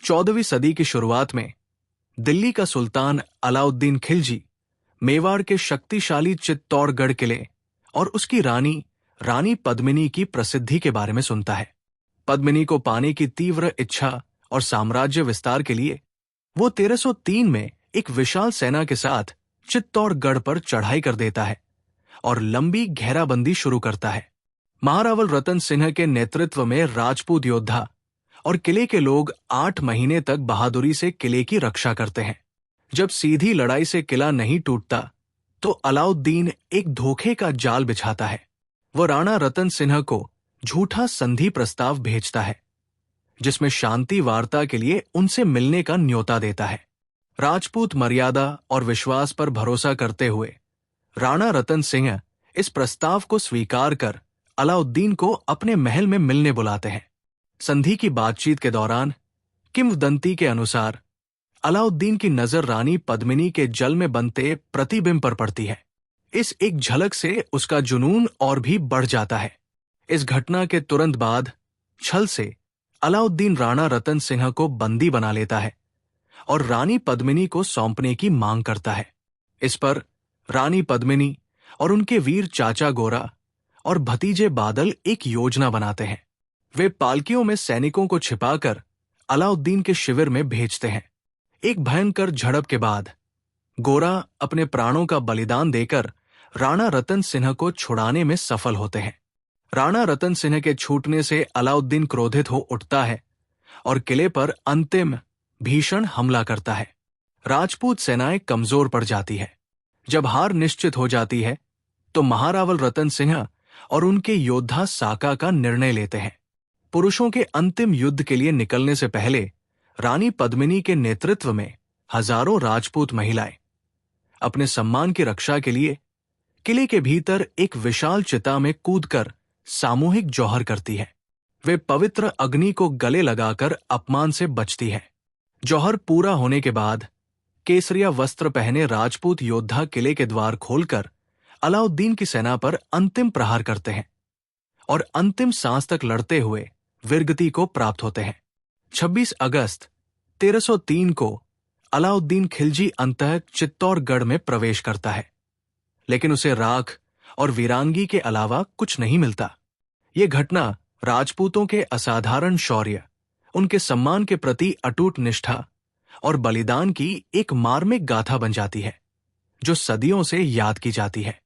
14वीं सदी की शुरुआत में दिल्ली का सुल्तान अलाउद्दीन खिलजी मेवाड़ के शक्तिशाली चित्तौड़गढ़ किले और उसकी रानी रानी पद्मिनी की प्रसिद्धि के बारे में सुनता है। पद्मिनी को पाने की तीव्र इच्छा और साम्राज्य विस्तार के लिए वो 1303 में एक विशाल सेना के साथ चित्तौड़गढ़ पर चढ़ाई कर देता है और लंबी घेराबंदी शुरू करता है। महारावल रतन सिंह के नेतृत्व में राजपूत योद्धा और किले के लोग 8 महीने तक बहादुरी से किले की रक्षा करते हैं। जब सीधी लड़ाई से किला नहीं टूटता तो अलाउद्दीन एक धोखे का जाल बिछाता है। वह राणा रतन सिंह को झूठा संधि प्रस्ताव भेजता है जिसमें शांति वार्ता के लिए उनसे मिलने का न्योता देता है। राजपूत मर्यादा और विश्वास पर भरोसा करते हुए राणा रतन सिंह इस प्रस्ताव को स्वीकार कर अलाउद्दीन को अपने महल में मिलने बुलाते हैं। संधि की बातचीत के दौरान किंवदंती के अनुसार अलाउद्दीन की नजर रानी पद्मिनी के जल में बनते प्रतिबिंब पर पड़ती है। इस एक झलक से उसका जुनून और भी बढ़ जाता है। इस घटना के तुरंत बाद छल से अलाउद्दीन राणा रतन सिंह को बंदी बना लेता है और रानी पद्मिनी को सौंपने की मांग करता है। इस पर रानी पद्मिनी और उनके वीर चाचा गोरा और भतीजे बादल एक योजना बनाते हैं। वे पालकियों में सैनिकों को छिपाकर अलाउद्दीन के शिविर में भेजते हैं। एक भयंकर झड़प के बाद गोरा अपने प्राणों का बलिदान देकर राणा रतन सिंह को छुड़ाने में सफल होते हैं। राणा रतन सिंह के छूटने से अलाउद्दीन क्रोधित हो उठता है और किले पर अंतिम भीषण हमला करता है। राजपूत सेनाएं कमजोर पड़ जाती है। जब हार निश्चित हो जाती है तो महारावल रतन सिंह और उनके योद्धा साका का निर्णय लेते हैं। पुरुषों के अंतिम युद्ध के लिए निकलने से पहले रानी पद्मिनी के नेतृत्व में हजारों राजपूत महिलाएं अपने सम्मान की रक्षा के लिए किले के भीतर एक विशाल चिता में कूदकर सामूहिक जौहर करती है। वे पवित्र अग्नि को गले लगाकर अपमान से बचती है। जौहर पूरा होने के बाद केसरिया वस्त्र पहने राजपूत योद्धा किले के द्वार खोलकर अलाउद्दीन की सेना पर अंतिम प्रहार करते हैं और अंतिम सांस तक लड़ते हुए वीरगति को प्राप्त होते हैं। 26 अगस्त 1303 को अलाउद्दीन खिलजी अंततः चित्तौड़गढ़ में प्रवेश करता है, लेकिन उसे राख और वीरांगी के अलावा कुछ नहीं मिलता। यह घटना राजपूतों के असाधारण शौर्य, उनके सम्मान के प्रति अटूट निष्ठा और बलिदान की एक मार्मिक गाथा बन जाती है जो सदियों से याद की जाती है।